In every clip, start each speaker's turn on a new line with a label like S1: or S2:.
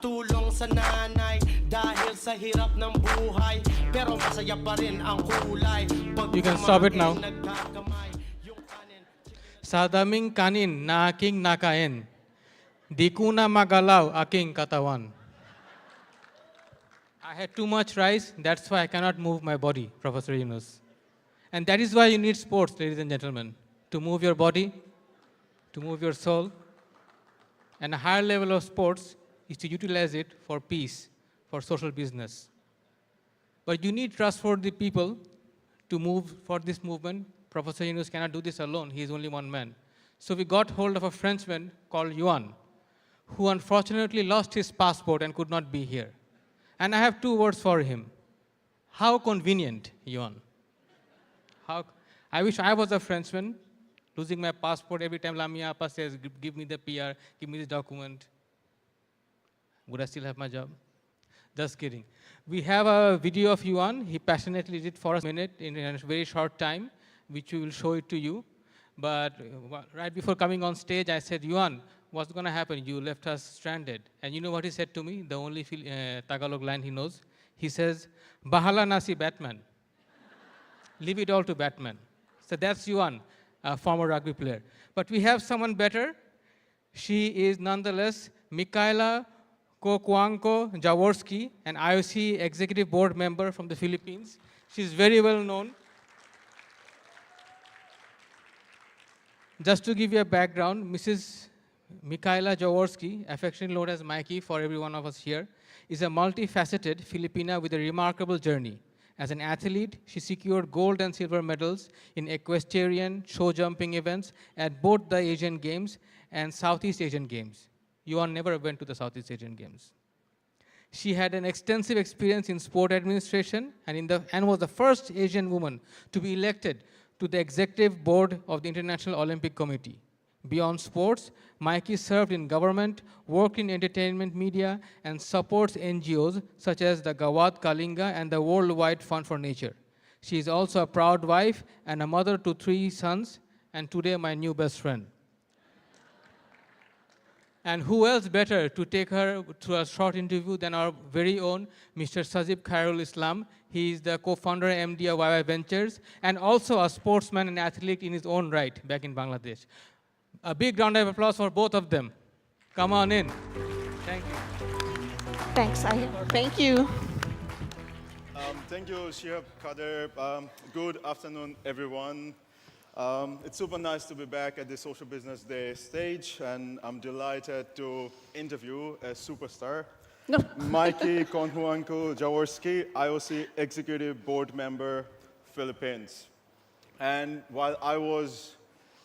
S1: Tulong sa nanay dahil sa hirap ng buhay pero masaya pa rin ang kulay.
S2: You can stop it now. Sa daming kanin na aking nakain, di ko na magalaw aking katawan. I had too much rice, that's why I cannot move my body, Professor Yunus. And that is why you need sports, ladies and gentlemen, to move your body, to move your soul. And a higher level of sports is to utilize it for peace, for social business. But you need trustworthy people to move for this movement. Professor Yunus cannot do this alone. He is only one man. So we got hold of a Frenchman called Yuan, who unfortunately lost his passport and could not be here. And I have two words for him. How convenient, Yuan. I wish I was a Frenchman, losing my passport every time Lamia Appa says, give me the PR, give me the document. Would I still have my job? Just kidding. We have a video of Yuan. He passionately did for us a minute in a very short time, which we will show it to you. But right before coming on stage, I said, Yuan, what's going to happen? You left us stranded. And you know what he said to me? The only Tagalog line he knows. He says, Bahala nasi Batman. Leave it all to Batman. So that's Yuan, a former rugby player. But we have someone better. She is nonetheless Mikaela Kokuangko Jaworski, an IOC executive board member from the Philippines. She's very well known. Just to give you a background, Mrs. Mikaela Jaworski, affectionately known as Mikey for every one of us here, is a multifaceted Filipina with a remarkable journey. As an athlete, she secured gold and silver medals in equestrian, show jumping events at both the Asian Games and Southeast Asian Games. Yuan never went to the Southeast Asian Games. She had an extensive experience in sport administration and was the first Asian woman to be elected to the executive board of the International Olympic Committee. Beyond sports, Mikey served in government, worked in entertainment media, and supports NGOs such as the Gawad Kalinga and the Worldwide Fund for Nature. She is also a proud wife and a mother to 3 sons, and today my new best friend. And who else better to take her through a short interview than our very own Mr. Shazeeb Khairul Islam. He is the co-founder and MD of YY Ventures and also a sportsman and athlete in his own right back in Bangladesh. A big round of applause for both of them. Come on in. Thank you.
S3: Thanks, Ayah. Thank you.
S4: Thank you, Shihab Kader. Good afternoon, everyone. It's super nice to be back at the Social Business Day stage, and I'm delighted to interview a superstar,
S3: No.
S4: Mikey Konhuangko Jaworski, IOC Executive Board Member, Philippines. And while I was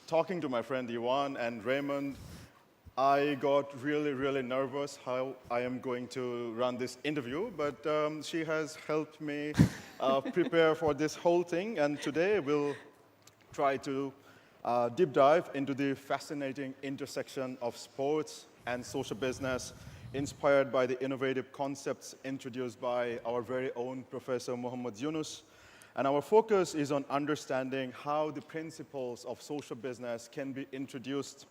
S4: talking to my friend Iwan and Raymond, I got really, really nervous how I am going to run this interview, but she has helped me prepare for this whole thing, and today we'll try to deep dive into the fascinating intersection of sports and social business inspired by the innovative concepts introduced by our very own Professor Muhammad Yunus. And our focus is on understanding how the principles of social business can be introduced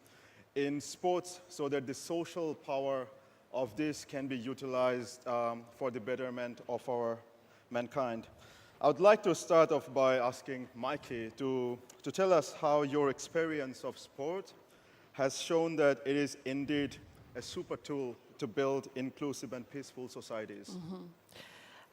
S4: in sports so that the social power of this can be utilized for the betterment of our mankind. I would like to start off by asking Mikey to tell us how your experience of sport has shown that it is indeed a super tool to build inclusive and peaceful societies.
S3: Mm-hmm.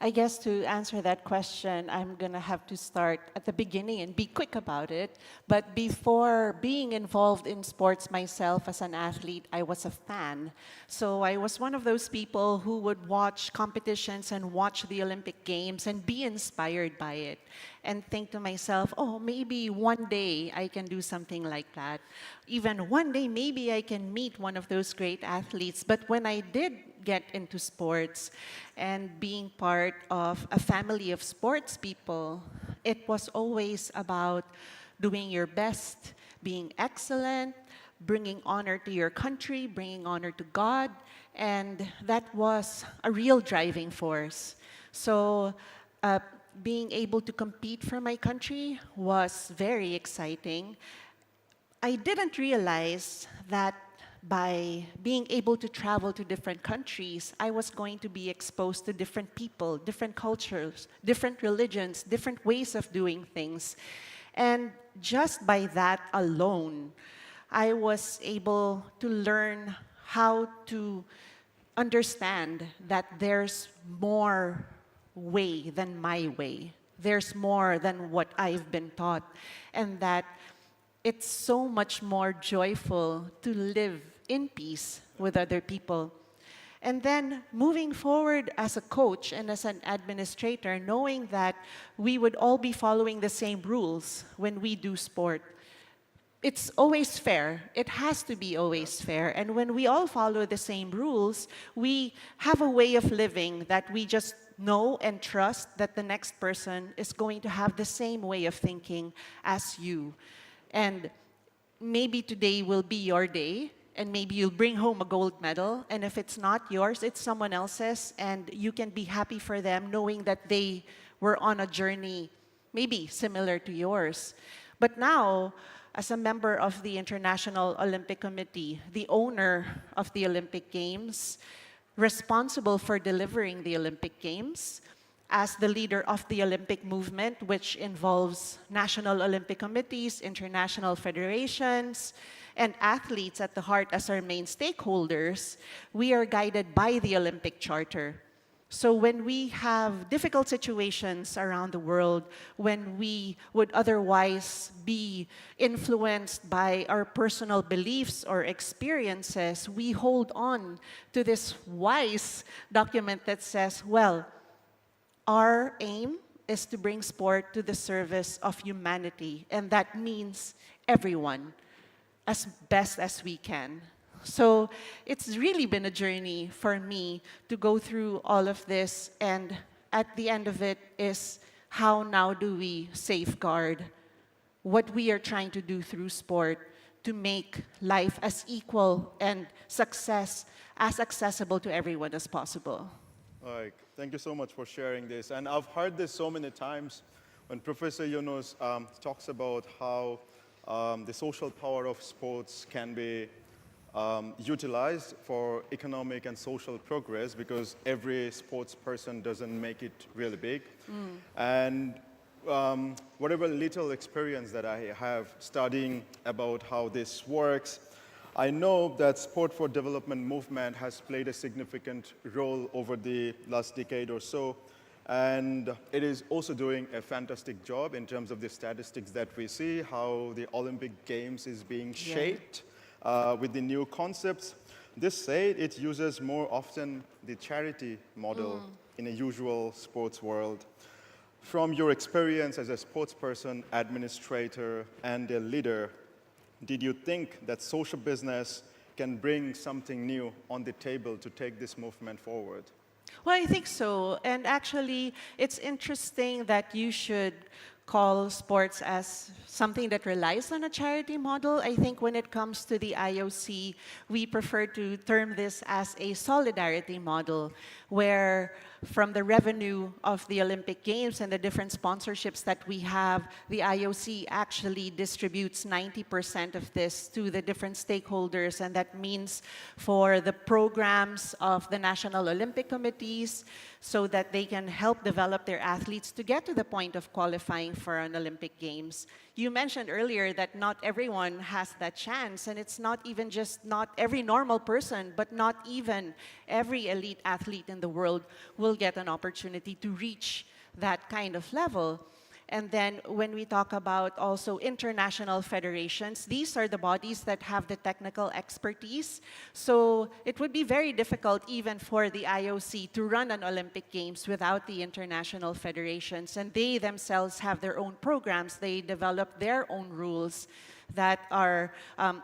S3: I guess to answer that question, I'm going to have to start at the beginning and be quick about it. But before being involved in sports myself as an athlete, I was a fan. So I was one of those people who would watch competitions and watch the Olympic Games and be inspired by it and think to myself, oh, maybe one day I can do something like that. Even one day, maybe I can meet one of those great athletes. But when I did get into sports and being part of a family of sports people, it was always about doing your best, being excellent, bringing honor to your country, bringing honor to God, and that was a real driving force. So being able to compete for my country was very exciting. I didn't realize that by being able to travel to different countries, I was going to be exposed to different people, different cultures, different religions, different ways of doing things. And just by that alone, I was able to learn how to understand that there's more way than my way. There's more than what I've been taught. And that it's so much more joyful to live in peace with other people. And then moving forward as a coach and as an administrator, knowing that we would all be following the same rules when we do sport. It's always fair. It has to be always fair. And when we all follow the same rules, we have a way of living that we just know and trust that the next person is going to have the same way of thinking as you. And maybe today will be your day, and maybe you'll bring home a gold medal, and if it's not yours, it's someone else's, and you can be happy for them knowing that they were on a journey maybe similar to yours. But now, as a member of the International Olympic Committee, the owner of the Olympic Games, responsible for delivering the Olympic Games, as the leader of the Olympic movement, which involves national Olympic committees, international federations, and athletes at the heart as our main stakeholders, we are guided by the Olympic Charter. So when we have difficult situations around the world, when we would otherwise be influenced by our personal beliefs or experiences, we hold on to this wise document that says, well, our aim is to bring sport to the service of humanity, and that means everyone, as best as we can. So it's really been a journey for me to go through all of this, and at the end of it is how now do we safeguard what we are trying to do through sport to make life as equal and success as accessible to everyone as possible.
S4: All right, thank you so much for sharing this. And I've heard this so many times when Professor Yunus talks about how the social power of sports can be utilized for economic and social progress, because every sports person doesn't make it really big. And whatever little experience that I have studying about how this works, I know that Sport for Development movement has played a significant role over the last decade or so, and it is also doing a fantastic job in terms of the statistics that we see, how the Olympic Games is being shaped with the new concepts. This said, it uses more often the charity model in a usual sports world. From your experience as a sports person, administrator, and a leader, did you think that social business can bring something new on the table to take this movement forward?
S3: Well, I think so. And actually, it's interesting that you should call sports as something that relies on a charity model. I think when it comes to the IOC, we prefer to term this as a solidarity model, where from the revenue of the Olympic Games and the different sponsorships that we have, the IOC actually distributes 90% of this to the different stakeholders, and that means for the programs of the National Olympic Committees, so that they can help develop their athletes to get to the point of qualifying for an Olympic Games. You mentioned earlier that not everyone has that chance, and it's not even just not every normal person, but not even every elite athlete in the world will get an opportunity to reach that kind of level. And then when we talk about also international federations, these are the bodies that have the technical expertise. So it would be very difficult even for the IOC to run an Olympic Games without the international federations. And they themselves have their own programs. They develop their own rules that are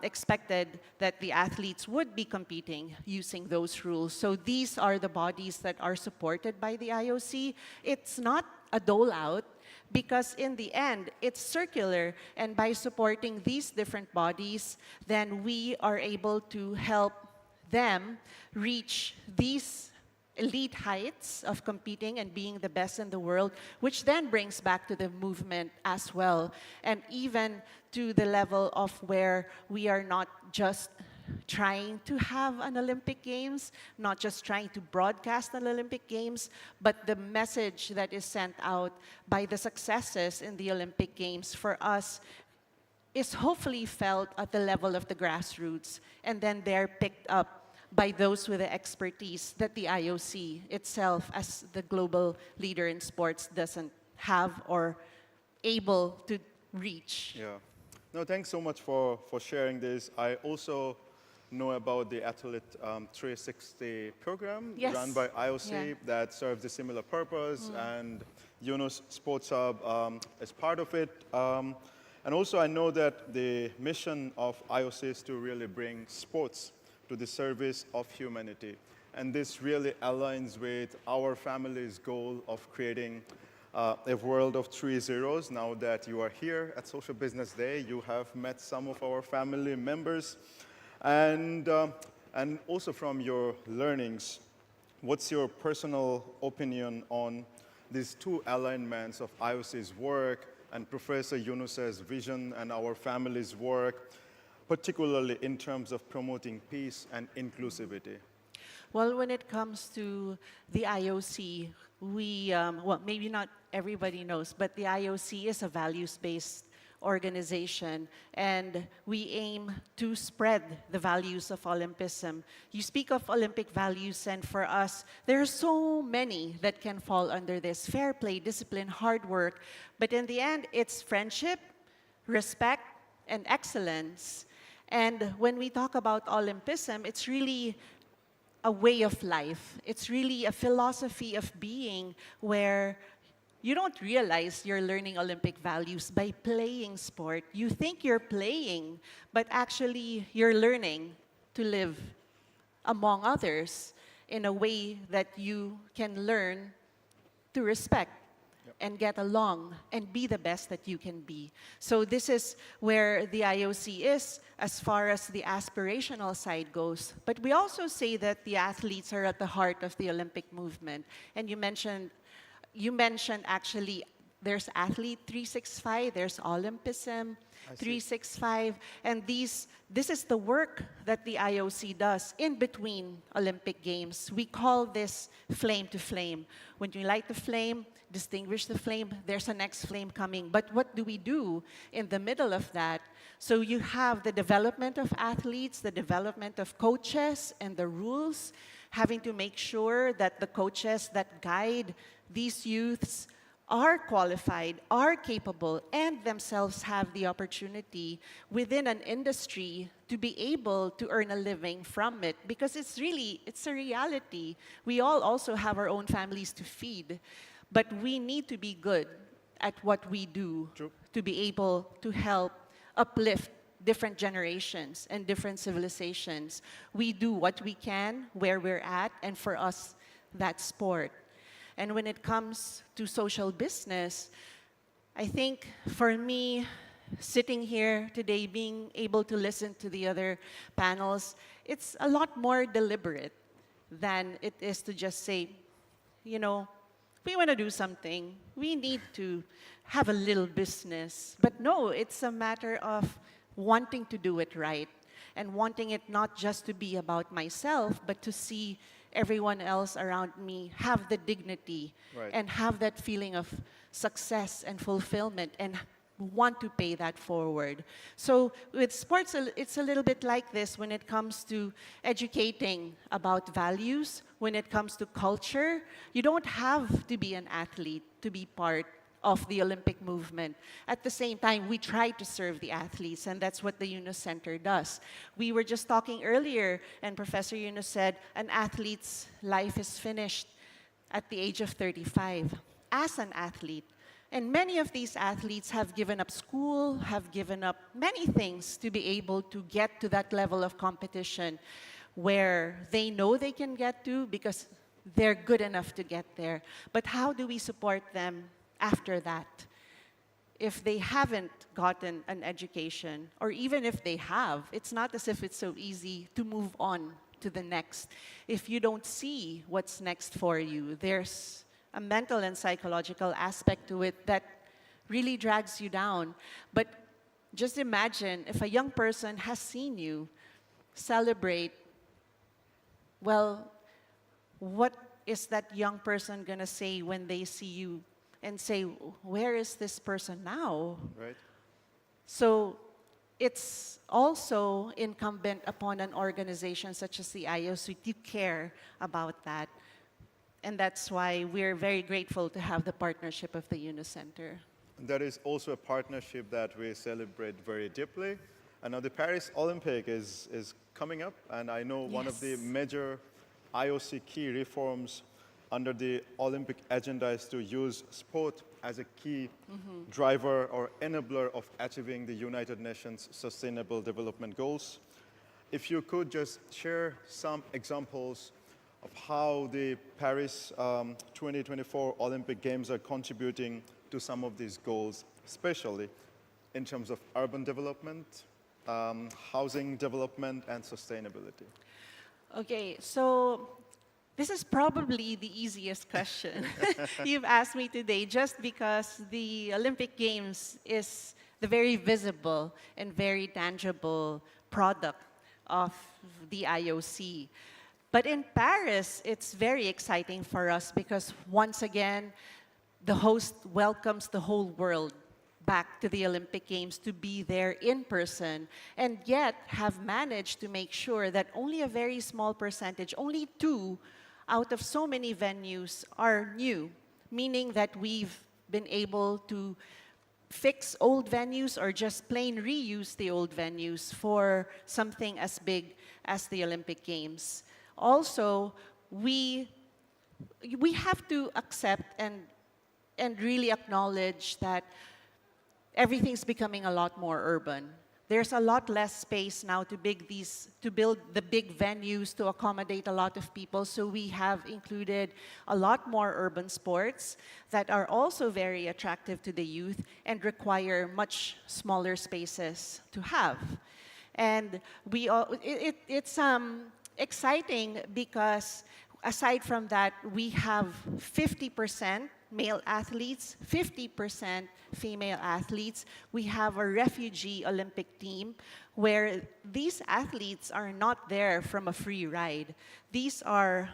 S3: expected that the athletes would be competing using those rules. So these are the bodies that are supported by the IOC. It's not a dole out, because in the end, it's circular. And by supporting these different bodies, then we are able to help them reach these elite heights of competing and being the best in the world, which then brings back to the movement as well. And even to the level of where we are not just trying to have an Olympic Games, not just trying to broadcast an Olympic Games, but the message that is sent out by the successes in the Olympic Games for us is hopefully felt at the level of the grassroots, and then they're picked up by those with the expertise that the IOC itself, as the global leader in sports, doesn't have or able to reach.
S4: Yeah. No, thanks so much for sharing this. I also know about the Athlete 360 program
S3: Yes.
S4: run by IOC
S3: Yeah.
S4: that serves a similar purpose, and Yunus Sports Hub is part of it. And also I know that the mission of IOC is to really bring sports to the service of humanity. And this really aligns with our family's goal of creating a world of 3 zeros. Now that you are here at Social Business Day, you have met some of our family members. And also from your learnings, what's your personal opinion on these two alignments of IOC's work and Professor Yunus's vision and our family's work, particularly in terms of promoting peace and inclusivity?
S3: Well, when it comes to the IOC, we, well, maybe not everybody knows, but the IOC is a values-based organization, and we aim to spread the values of Olympism. You speak of Olympic values, and for us, there are so many that can fall under this: fair play, discipline, hard work. But in the end, it's friendship, respect, and excellence. And when we talk about Olympism, it's really a way of life. It's really a philosophy of being where you don't realize you're learning Olympic values by playing sport. You think you're playing, but actually you're learning to live among others in a way that you can learn to respect and get along and be the best that you can be. So this is where the IOC is as far as the aspirational side goes. But we also say that the athletes are at the heart of the Olympic movement. And you mentioned actually there's Athlete 365, there's Olympism 365, and this is the work that the IOC does in between Olympic Games. We call this flame to flame. When you light the flame, distinguish the flame, there's a next flame coming. But what do we do in the middle of that? So you have the development of athletes, the development of coaches, and the rules, having to make sure that the coaches that guide these youths are qualified, are capable, and themselves have the opportunity within an industry to be able to earn a living from it. Because it's a reality. We all also have our own families to feed, but we need to be good at what we do.
S4: True.
S3: To be able to help uplift different generations and different civilizations. We do what we can where we're at, and for us, that's sport. And when it comes to social business, I think for me, sitting here today, being able to listen to the other panels, it's a lot more deliberate than it is to just say, you know, we want to do something, we need to have a little business. But no, it's a matter of wanting to do it right and wanting it not just to be about myself, but to see everyone else around me have the dignity and have that feeling of success and fulfillment and want to pay that forward. So with sports, it's a little bit like this when it comes to educating about values, when it comes to culture. You don't have to be an athlete to be part of the Olympic movement. At the same time, we try to serve the athletes, and that's what the Yunus Center does. We were just talking earlier, and Professor Yunus said, an athlete's life is finished at the age of 35 as an athlete. And many of these athletes have given up school, have given up many things to be able to get to that level of competition where they know they can get to because they're good enough to get there. But how do we support them after that? If they haven't gotten an education, or even if they have, it's not as if it's so easy to move on to the next. If you don't see what's next for you, there's a mental and psychological aspect to it that really drags you down. But just imagine if a young person has seen you celebrate, well, what is that young person going to say when they see you and say, where is this person now?
S4: Right?
S3: So it's also incumbent upon an organization such as the IOC to care about that. And that's why we're very grateful to have the partnership of the Unicenter.
S4: That is also a partnership that we celebrate very deeply. And now the Paris Olympic is coming up, and I know one of the
S3: Yes.
S4: major IOC key reforms under the Olympic agenda is to use sport as a key driver or enabler of achieving the United Nations Sustainable Development Goals. If you could just share some examples of how the Paris 2024 Olympic Games are contributing to some of these goals, especially in terms of urban development, housing development, and sustainability.
S3: Okay, so this is probably the easiest question you've asked me today, just because the Olympic Games is the very visible and very tangible product of the IOC. But in Paris, it's very exciting for us because once again, the host welcomes the whole world back to the Olympic Games to be there in person, and yet have managed to make sure that only a very small percentage, only 2 out of so many venues are new, meaning that we've been able to fix old venues or just plain reuse the old venues for something as big as the Olympic Games. Also, we have to accept and really acknowledge that everything's becoming a lot more urban. There's a lot less space now to build the big venues to accommodate a lot of people. So we have included a lot more urban sports that are also very attractive to the youth and require much smaller spaces to have. And it's exciting because aside from that, we have 50% male athletes, 50% female athletes. We have a refugee Olympic team where these athletes are not there from a free ride. These are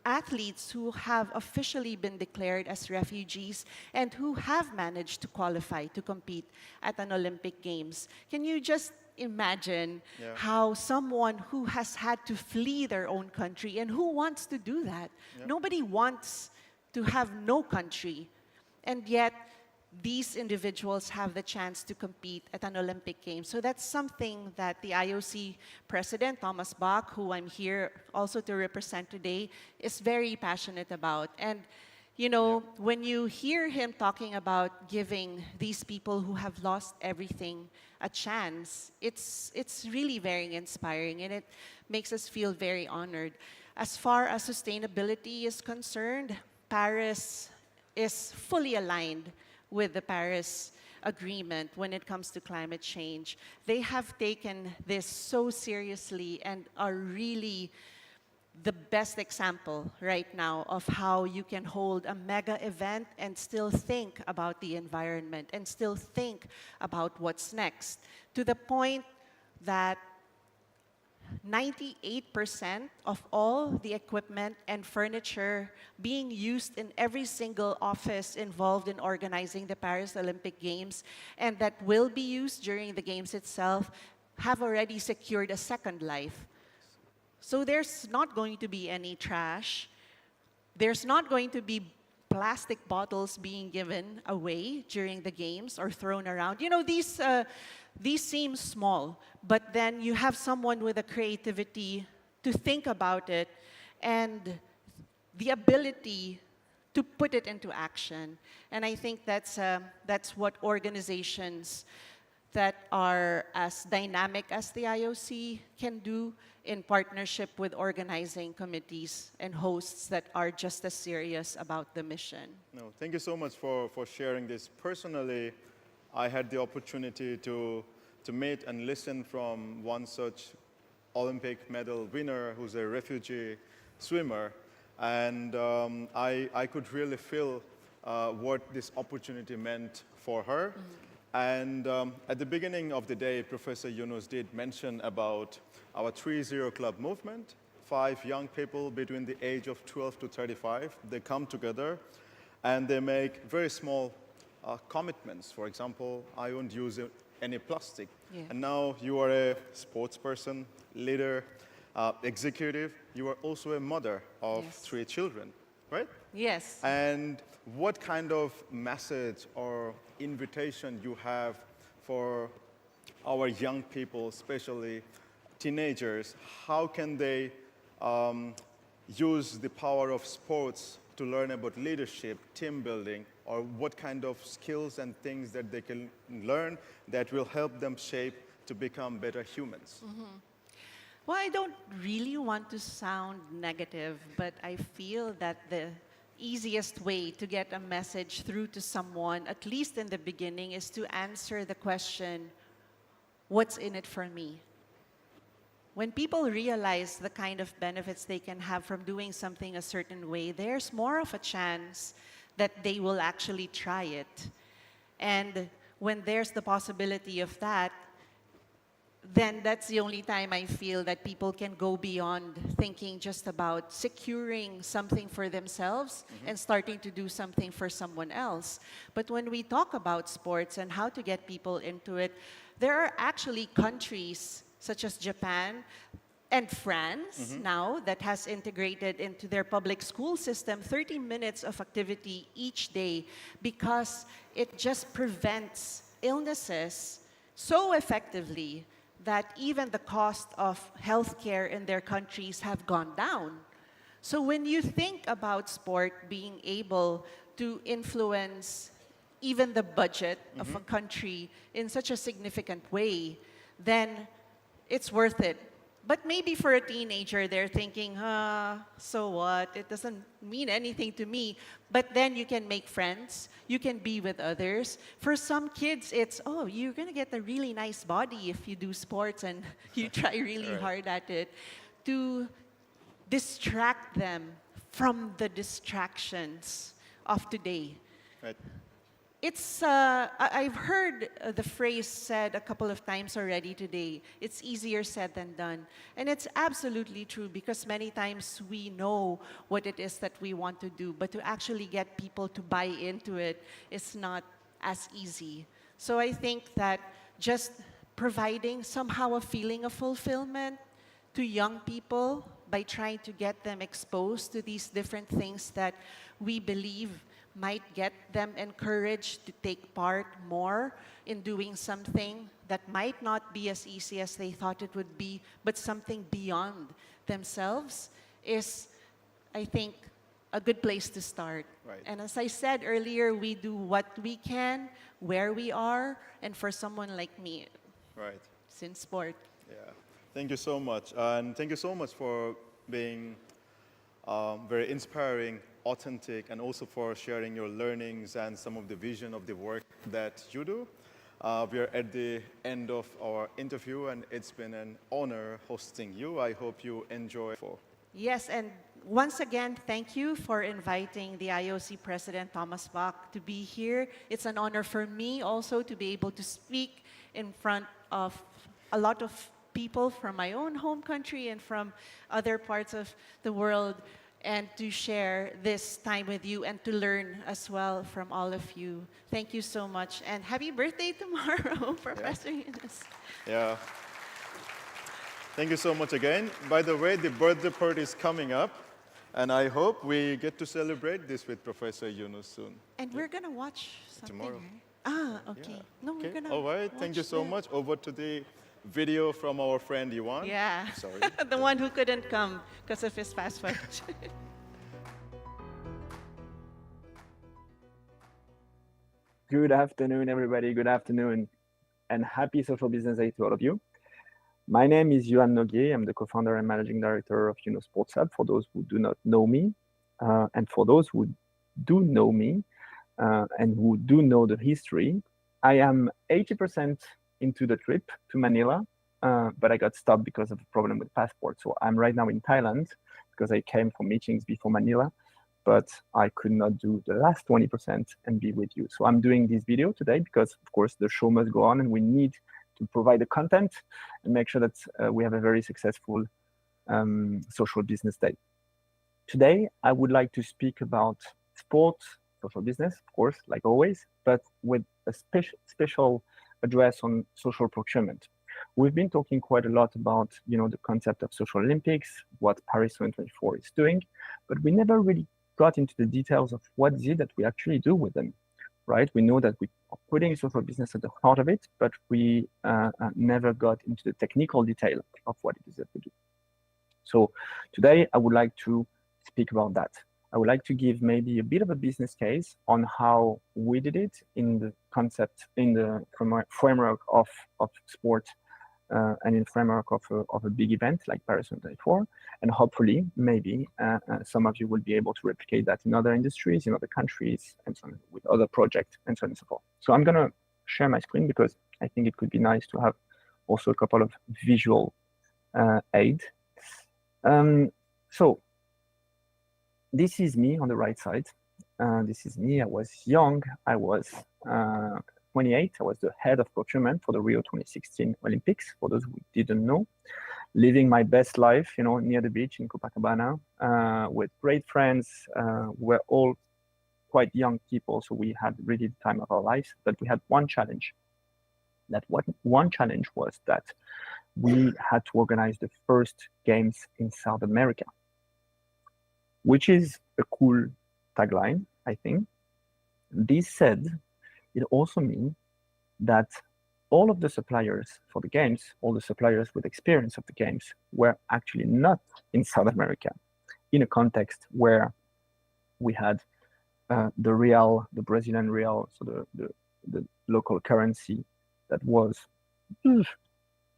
S3: athletes who have officially been declared as refugees and who have managed to qualify to compete at an Olympic Games. Can you just imagine how someone who has had to flee their own country, and who wants to do that? Nobody wants to have no country, and yet these individuals have the chance to compete at an Olympic Games. So that's something that the IOC President, Thomas Bach, who I'm here also to represent today, is very passionate about. And you know, when you hear him talking about giving these people who have lost everything a chance, it's really very inspiring, and it makes us feel very honored. As far as sustainability is concerned, Paris is fully aligned with the Paris Agreement when it comes to climate change. They have taken this so seriously and are really the best example right now of how you can hold a mega event and still think about the environment and still think about what's next, to the point that 98% of all the equipment and furniture being used in every single office involved in organizing the Paris Olympic Games and that will be used during the Games itself have already secured a second life. So there's not going to be any trash. There's not going to be plastic bottles being given away during the games or thrown around. You know, these seem small, but then you have someone with the creativity to think about it and the ability to put it into action. And I think that's what organizations that are as dynamic as the IOC can do in partnership with organizing committees and hosts that are just as serious about the mission.
S4: No, thank you so much for sharing this. Personally, I had the opportunity to meet and listen from one such Olympic medal winner who's a refugee swimmer. And I could really feel what this opportunity meant for her. And at the beginning of the day, Professor Yunus did mention about our 3-0 Club movement. 5 young people between the age of 12 to 35, they come together and they make very small commitments. For example, I won't use any plastic.
S3: Yeah.
S4: And now you are a sports person, leader, executive. You are also a mother of
S3: Yes.
S4: 3 children, right?
S3: Yes.
S4: And what kind of message or invitation you have for our young people, especially teenagers? How can they use the power of sports to learn about leadership, team building, or what kind of skills and things that they can learn that will help them shape to become better humans?
S3: Well, I don't really want to sound negative, but I feel that the easiest way to get a message through to someone, at least in the beginning, is to answer the question, what's in it for me? When people realize the kind of benefits they can have from doing something a certain way, there's more of a chance that they will actually try it. And when there's the possibility of that, then that's the only time I feel that people can go beyond thinking just about securing something for themselves and starting to do something for someone else. But when we talk about sports and how to get people into it, there are actually countries such as Japan and France now that has integrated into their public school system 30 minutes of activity each day because it just prevents illnesses so effectively that even the cost of healthcare in their countries have gone down. So when you think about sport being able to influence even the budget of a country in such a significant way, then it's worth it. But maybe for a teenager, they're thinking, so what? It doesn't mean anything to me. But then you can make friends. You can be with others. For some kids, it's, oh, you're going to get a really nice body if you do sports and you try really hard at it. To distract them from the distractions of today.
S4: Right.
S3: It's, I've heard the phrase said a couple of times already today, it's easier said than done. And it's absolutely true because many times we know what it is that we want to do, but to actually get people to buy into it is not as easy. So I think that just providing somehow a feeling of fulfillment to young people by trying to get them exposed to these different things that we believe might get them encouraged to take part more in doing something that might not be as easy as they thought it would be, but something beyond themselves is, I think, a good place to start.
S4: Right.
S3: And as I said earlier, we do what we can, where we are, and for someone like me,
S4: Right.
S3: it's in sport.
S4: Yeah. Thank you so much. And thank you so much for being very inspiring, authentic, and also for sharing your learnings and some of the vision of the work that you do. We are at the end of our interview, and it's been an honor hosting you. I hope you enjoy.
S3: Yes, and once again, thank you for inviting the IOC President Thomas Bach to be here. It's an honor for me also to be able to speak in front of a lot of people from my own home country and from other parts of the world, and to share this time with you and to learn as well from all of you. Thank you so much, and happy birthday tomorrow, Professor Yunus.
S4: Yeah. Thank you so much again. By the way, the birthday party is coming up, and I hope we get to celebrate this with Professor Yunus soon.
S3: And we're gonna watch something,
S4: Tomorrow.
S3: right? Ah, okay.
S4: Yeah.
S3: No, we're
S4: Okay.
S3: gonna
S4: All right. Thank you
S3: watch
S4: so
S3: the-
S4: much. Over to the video from our friend Iwan.
S3: Yeah.
S4: Sorry.
S3: The one who couldn't come because of his fast food.
S5: Good afternoon, everybody. Good afternoon, and happy Social Business Day to all of you. My name is Johan Noguier. I'm the co-founder and managing director of Sports Hub, for those who do not know me. And for those who do know me and who do know the history, I am 80% into the trip to Manila, but I got stopped because of a problem with passport. So I'm right now in Thailand because I came for meetings before Manila. but I could not do the last 20% and be with you. So I'm doing this video today because, of course, the show must go on and we need to provide the content and make sure that we have a very successful social business day. Today, I would like to speak about sports, social business, of course, like always, but with a special address on social procurement. We've been talking quite a lot about, the concept of social Olympics, what Paris 2024 is doing, but we never really got into the details of what is it that we actually do with them, right? We know that we are putting social business at the heart of it, but we never got into the technical detail of what it is that we do. So today I would like to speak about that. I would like to give maybe a bit of a business case on how we did it in the concept, in the framework of sport and in framework of a big event like Paris 2024. And hopefully, maybe some of you will be able to replicate that in other industries, in other countries, and so on, with other projects, and so on and so forth. So I'm going to share my screen because I think it could be nice to have also a couple of visual aid. So this is me on the right side. This is me. I was young. I was 28. I was the head of procurement for the Rio 2016 Olympics, for those who didn't know. Living my best life, near the beach in Copacabana, with great friends. We're all quite young people, so we had really the time of our lives. But we had one challenge. That one challenge was that we had to organize the first games in South America, which is a cool tagline, I think. This said, it also means that all of the suppliers for the games, all the suppliers with experience of the games, were actually not in South America, in a context where we had the real, the Brazilian real, so the local currency that was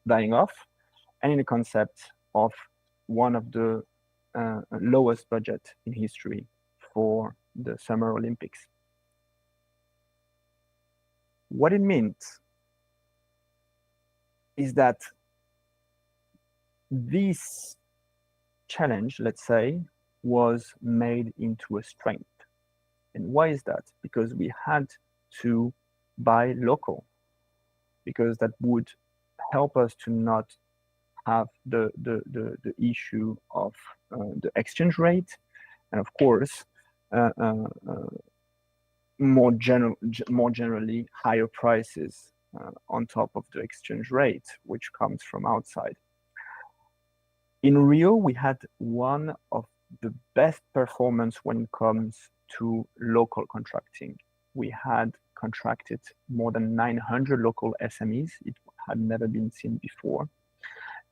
S5: dying off, and in a concept of one of the lowest budget in history for the Summer Olympics. What it means is that this challenge, let's say, was made into a strength. And why is that? Because we had to buy local, because that would help us to not have the issue of the exchange rate, and of course, more generally higher prices on top of the exchange rate, which comes from outside. In Rio, we had one of the best performance when it comes to local contracting. We had contracted more than 900 local SMEs. It had never been seen before,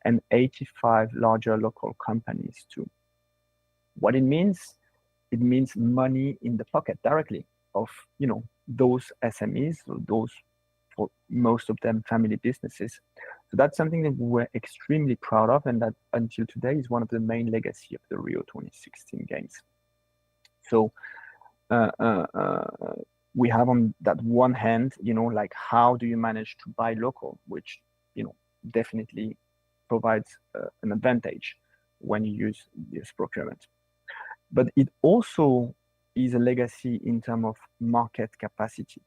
S5: and 85 larger local companies too. What it means money in the pocket directly of those SMEs, those, for most of them, family businesses. So that's something that we're extremely proud of, and that until today is one of the main legacy of the Rio 2016 Games. So we have on that one hand, like how do you manage to buy local, which definitely provides an advantage when you use this procurement. But it also is a legacy in terms of market capacity.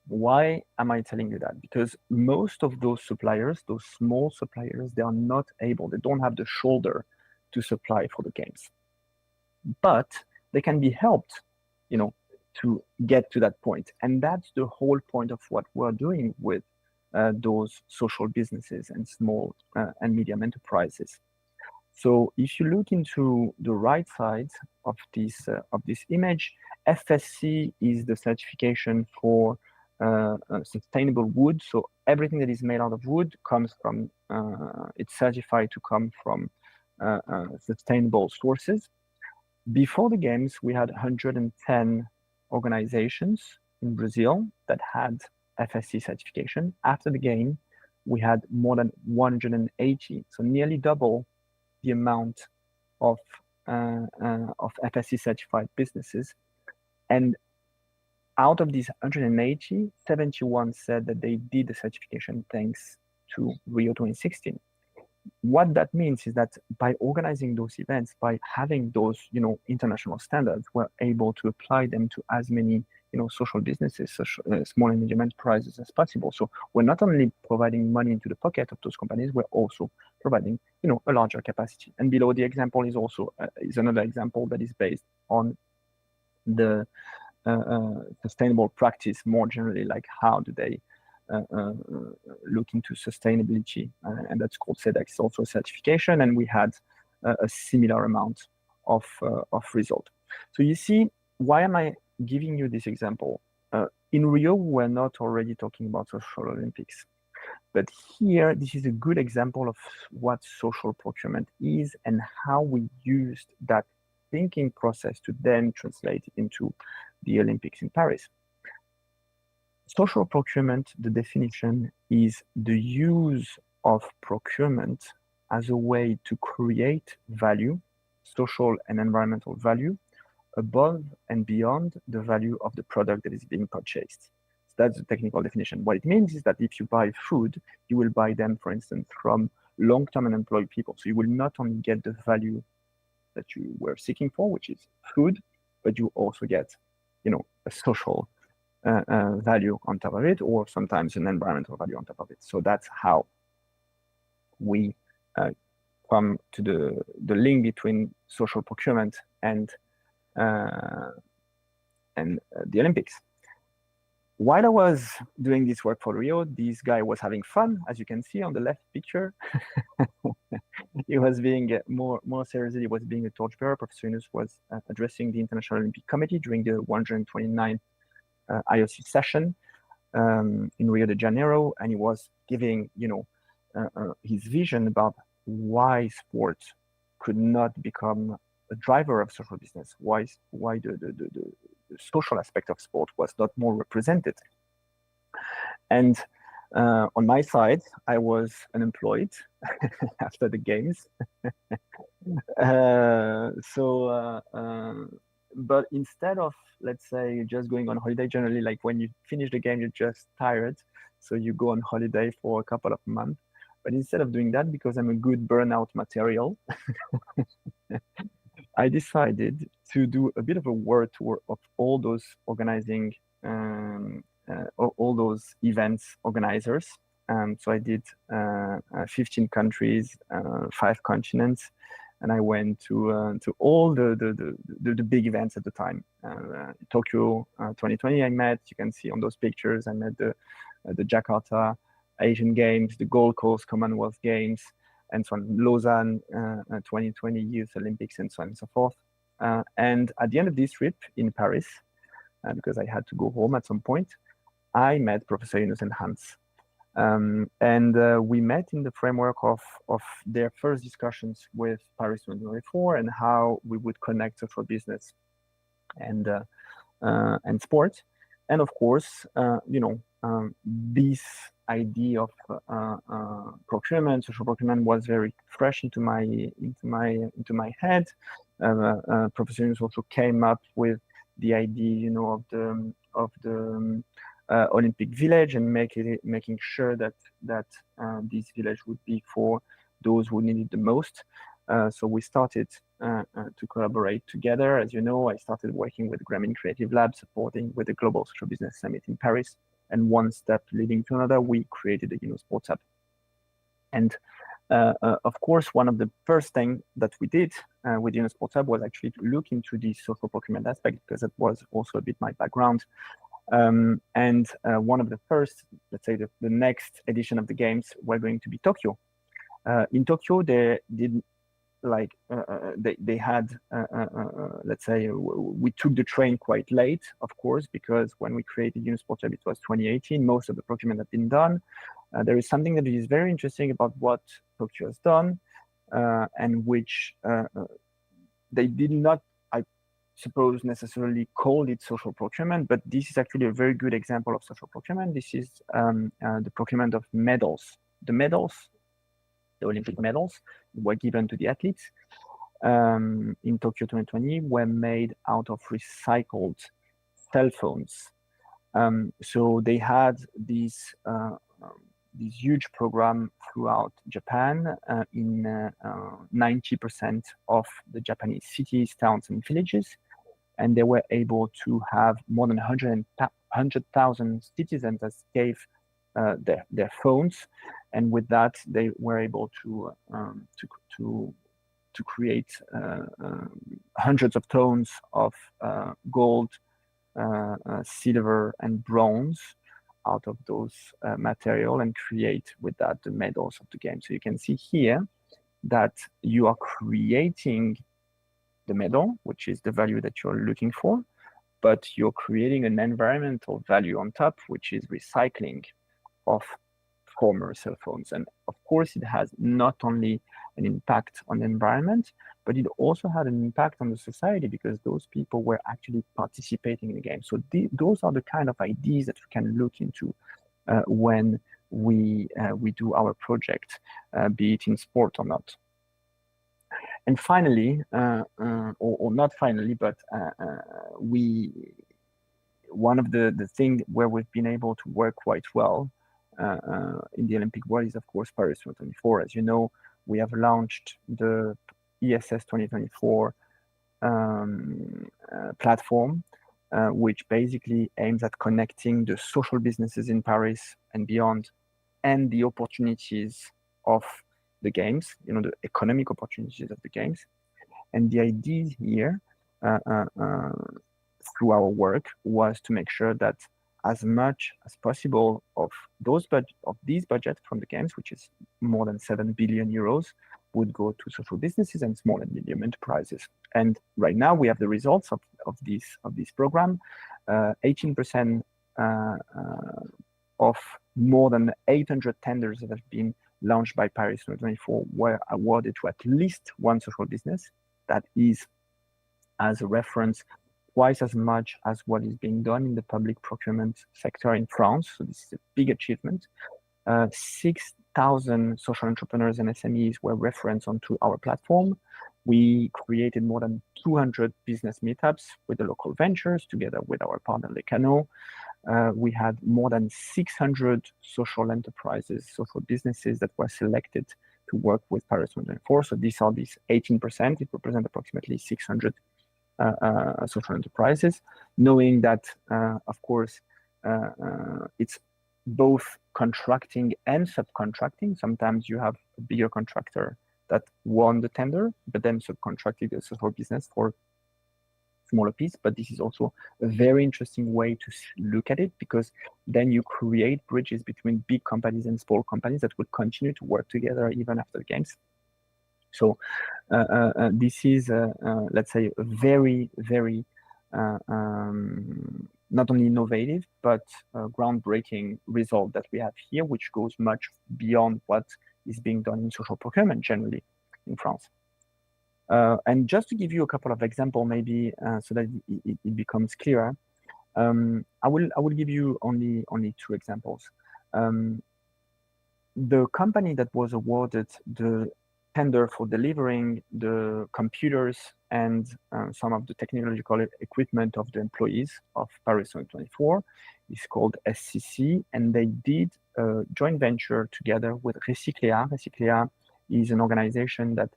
S5: Why am I telling you that? Because most of those suppliers, those small suppliers, they are not able, they don't have the shoulder to supply for the games. But they can be helped, to get to that point. And that's the whole point of what we're doing with those social businesses and small and medium enterprises. So if you look into the right side of this image, FSC is the certification for sustainable wood. So everything that is made out of wood comes from, it's certified to come from sustainable sources. Before the games, we had 110 organizations in Brazil that had FSC certification. After the game, we had more than 180, so nearly double the amount of FSC certified businesses. And out of these 180, 71 said that they did the certification thanks to Rio 2016. what that means is that by organizing those events, by having those, international standards, we're able to apply them to as many, social businesses, small and medium enterprises as possible. So we're not only providing money into the pocket of those companies, we're also providing, a larger capacity. And below the example is also is another example that is based on the sustainable practice more generally, like how do they look into sustainability, and that's called SEDEX, it's also a certification, and we had a similar amount of result. So you see, why am I giving you this example? In Rio, we're not already talking about social Olympics, but here, this is a good example of what social procurement is and how we used that thinking process to then translate it into the Olympics in Paris. Social procurement, the definition is the use of procurement as a way to create value, social and environmental value, above and beyond the value of the product that is being purchased. So that's the technical definition. What it means is that if you buy food, you will buy them, for instance, from long-term unemployed people. So you will not only get the value that you were seeking for, which is food, but you also get, a social value on top of it, or sometimes an environmental value on top of it. So that's how we come to the link between social procurement and the Olympics. While I was doing this work for Rio, this guy was having fun, as you can see on the left picture. He was being more seriously, he was being a torchbearer. Professor Yunus was addressing the International Olympic Committee during the 129th IOC session in Rio de Janeiro, and he was giving, his vision about why sport could not become a driver of social business, why the social aspect of sport was not more represented. And on my side, I was unemployed after the games. But instead of, let's say, just going on holiday, generally, like when you finish the game, you're just tired. So you go on holiday for a couple of months. But instead of doing that, because I'm a good burnout material, I decided to do a bit of a world tour of all those organizing, all those events organizers. So I did 15 countries, 5 continents, and I went to all the big events at the time. Tokyo 2020, I met. You can see on those pictures, I met the Jakarta Asian Games, the Gold Coast Commonwealth Games, and so on, Lausanne 2020 Youth Olympics, and so on and so forth. And at the end of this trip in Paris, because I had to go home at some point, I met Professor Yunus and Hans. We met in the framework of their first discussions with Paris 2024 and how we would connect social business and sport. And of course, this idea of procurement, social procurement, was very fresh into my head. Professor Yunus also came up with the idea, of the Olympic village and making sure that this village would be for those who need it the most. So we started to collaborate together. As you know, I started working with Grameen Creative Lab, supporting with the Global Social Business Summit in Paris. And one step leading to another, we created the Sports Hub. And of course, one of the first things that we did with Sports Hub was actually to look into the social procurement aspect, because that was also a bit my background. One of the first, let's say, the next edition of the games were going to be Tokyo. In Tokyo, they did they had, let's say, we took the train quite late, of course, because when we created Unisport Hub, it was 2018. Most of the procurement had been done. There is something that is very interesting about what Tokyo has done, and which they did not, I suppose, necessarily call it social procurement, but this is actually a very good example of social procurement. This is the procurement of medals. The Olympic medals were given to the athletes in Tokyo 2020 were made out of recycled cell phones. So they had these this huge program throughout Japan in 90% of the Japanese cities, towns, and villages. And they were able to have more than 100,000 citizens that gave their phones, and with that they were able to create hundreds of tons of gold, silver, and bronze out of those material, and create with that the medals of the game. So you can see here that you are creating the medal, which is the value that you're looking for, but you're creating an environmental value on top, which is recycling of former cell phones. And of course, it has not only an impact on the environment, but it also had an impact on the society, because those people were actually participating in the game. So those are the kind of ideas that we can look into when we do our project, be it in sport or not. And finally, or not finally, but one of the things where we've been able to work quite well in the Olympic world is, of course, Paris 2024. As you know, we have launched the ESS 2024 platform, which basically aims at connecting the social businesses in Paris and beyond, and the opportunities of the games, the economic opportunities of the games. And the idea here, through our work, was to make sure that as much as possible of these budgets from the games, which is more than 7 billion euros, would go to social businesses and small and medium enterprises. And right now we have the results of this program. 18% of more than 800 tenders that have been launched by Paris 2024 were awarded to at least one social business. That is, as a reference, twice as much as what is being done in the public procurement sector in France. So this is a big achievement. 6,000 social entrepreneurs and SMEs were referenced onto our platform. We created more than 200 business meetups with the local ventures together with our partner Lecano. We had more than 600 social enterprises, social businesses that were selected to work with Paris 2024. So these 18%. It represents approximately 600 social enterprises, knowing that, of course, it's both contracting and subcontracting. Sometimes you have a bigger contractor that won the tender, but then subcontracted the social business for smaller piece. But this is also a very interesting way to look at it, because then you create bridges between big companies and small companies that will continue to work together even after the games. So this is, let's say, a very, very not only innovative, but groundbreaking result that we have here, which goes much beyond what is being done in social procurement generally in France. And just to give you a couple of examples, maybe so that it becomes clearer, I will give you only two examples. The company that was awarded the tender for delivering the computers and some of the technological equipment of the employees of Paris 2024 is called SCC, and they did a joint venture together with Recyclea. Recyclea is an organization that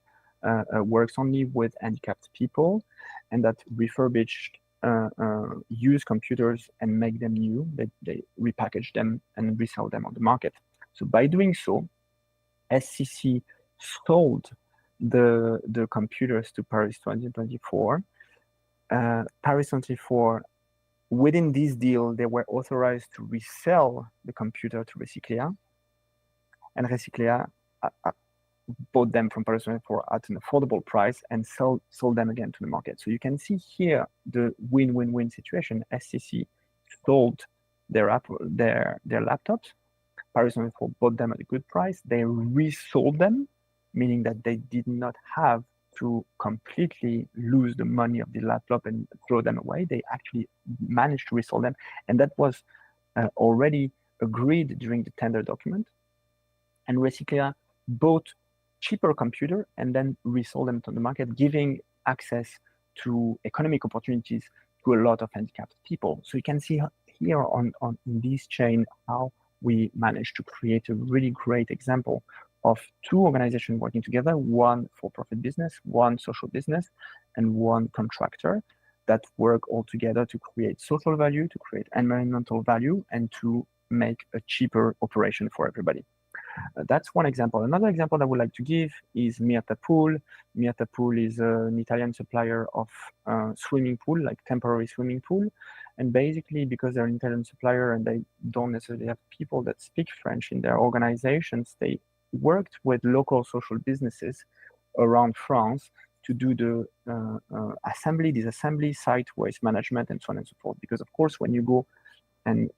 S5: works only with handicapped people and that refurbished used computers and make them new. They repackage them and resell them on the market. So by doing so, SCC sold the computers to Paris 2024. Paris 2024, within this deal, they were authorized to resell the computer to Recyclea, and Recyclea bought them from Paris 2024 at an affordable price and sold them again to the market. So you can see here the win-win-win situation. SCC sold their laptops. Paris 2024 bought them at a good price. They resold them, meaning that they did not have to completely lose the money of the laptop and throw them away. They actually managed to resell them. And that was already agreed during the tender document. And Recyclea bought cheaper computer and then resold them to the market, giving access to economic opportunities to a lot of handicapped people. So you can see here on this chain how we managed to create a really great example of two organizations working together, one for-profit business, one social business, and one contractor that work all together to create social value, to create environmental value, and to make a cheaper operation for everybody. That's one example. Another example I would like to give is Mirta Pool. Mirta Pool is an Italian supplier of swimming pool, like temporary swimming pool. And basically, because they're an Italian supplier and they don't necessarily have people that speak French in their organizations, they worked with local social businesses around France to do the disassembly, site waste management, and so on and so forth. Because of course, when you go and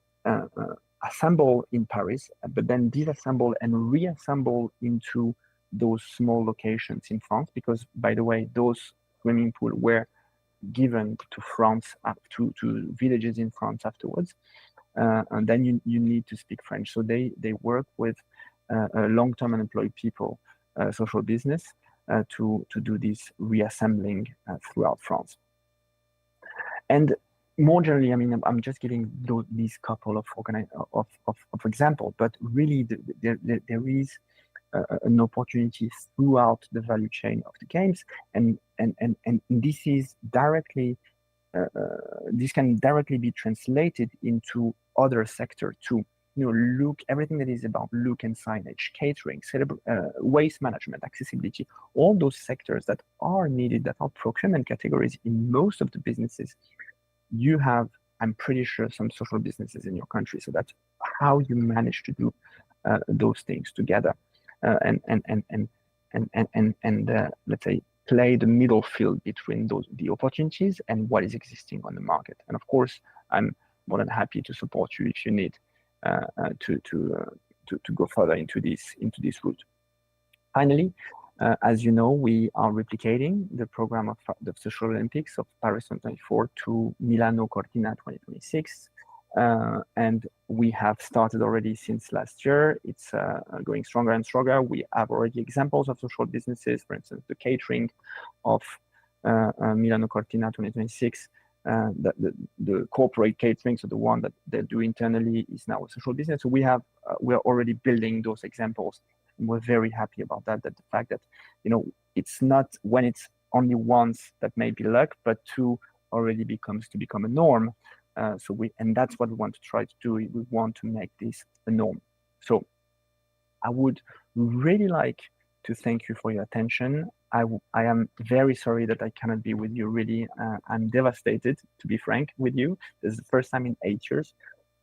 S5: assemble in Paris, but then disassemble and reassemble into those small locations in France, because by the way, those swimming pools were given to France, to villages in France afterwards, and then you need to speak French. So they work with long-term unemployed people, social business, to do this reassembling throughout France. And more generally, I mean, I'm just giving these couple of examples, but really there is an opportunity throughout the value chain of the games, and this is directly this can directly be translated into other sectors too. You know, everything that is about look and signage, catering, waste management, accessibility, all those sectors that are needed, that are procurement categories in most of the businesses. You have, I'm pretty sure, some social businesses in your country. So that's how you manage to do those things together, and let's say play the middle field between the opportunities and what is existing on the market. And of course, I'm more than happy to support you if you need to go further into this route. Finally, as you know, we are replicating the program of the Social Olympics of Paris 2024 to Milano Cortina 2026. And we have started already since last year. It's going stronger and stronger. We have already examples of social businesses, for instance, the catering of Milano Cortina 2026. The corporate catering, so the one that they do internally, is now a social business. So we are already building those examples, and we're very happy about that. That the fact that, you know, it's not when it's only once that may be luck, but two already become a norm. And that's what we want to try to do. We want to make this a norm. So I would really like to thank you for your attention. I am very sorry that I cannot be with you, really. I'm devastated, to be frank with you. This is the first time in 8 years,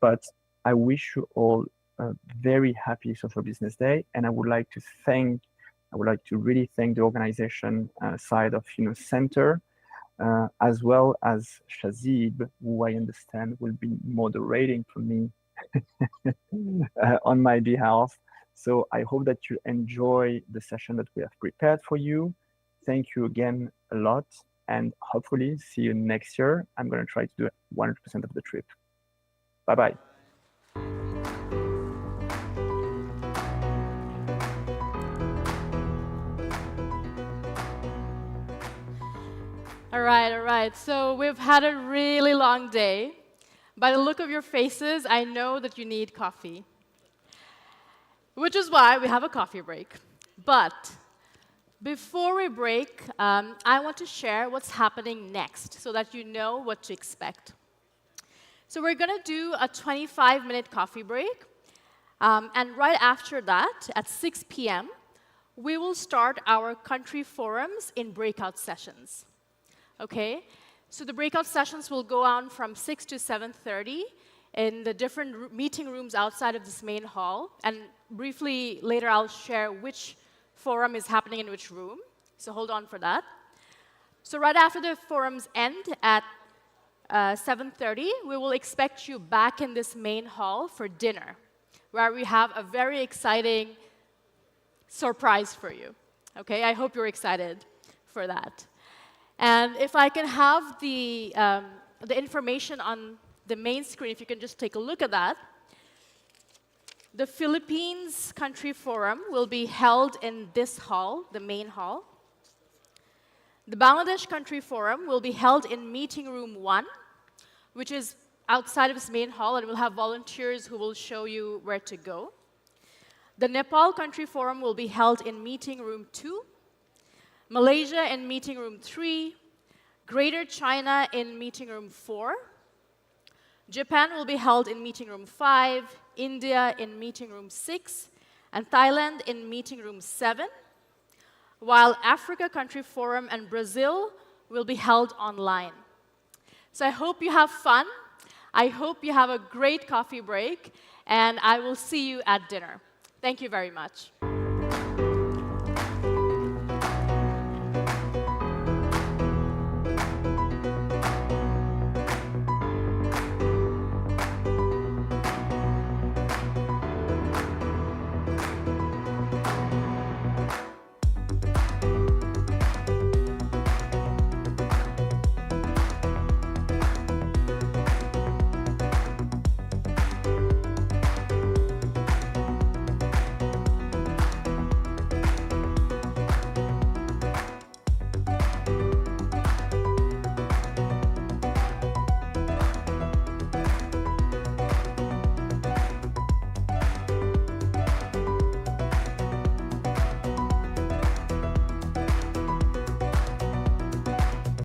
S5: but I wish you all a very happy Social Business Day. And I would like to really thank the organization side of Center, as well as Shazeeb, who I understand will be moderating for me on my behalf. So I hope that you enjoy the session that we have prepared for you. Thank you again a lot, and hopefully see you next year. I'm going to try to do 100% of the trip. Bye-bye.
S6: All right. So we've had a really long day. By the look of your faces, I know that you need coffee, which is why we have a coffee break. But before we break, I want to share what's happening next so that you know what to expect. So we're going to do a 25-minute coffee break. And right after that, at 6 p.m., we will start our country forums in breakout sessions. Okay? So the breakout sessions will go on from 6 to 7:30 in the different meeting rooms outside of this main hall. And briefly later, I'll share which forum is happening in which room. So hold on for that. So right after the forums end at 7:30, we will expect you back in this main hall for dinner, where we have a very exciting surprise for you. Okay, I hope you're excited for that. And if I can have the information on the main screen, if you can just take a look at that. The Philippines Country Forum will be held in this hall, the main hall. The Bangladesh Country Forum will be held in meeting room 1, which is outside of this main hall, and we'll have volunteers who will show you where to go. The Nepal Country Forum will be held in Meeting Room 2, Malaysia in Meeting Room 3, Greater China in Meeting Room 4, Japan will be held in Meeting Room 5, India in Meeting Room 6, and Thailand in Meeting Room 7, while Africa Country Forum and Brazil will be held online. So I hope you have fun. I hope you have a great coffee break, and I will see you at dinner. Thank you very much.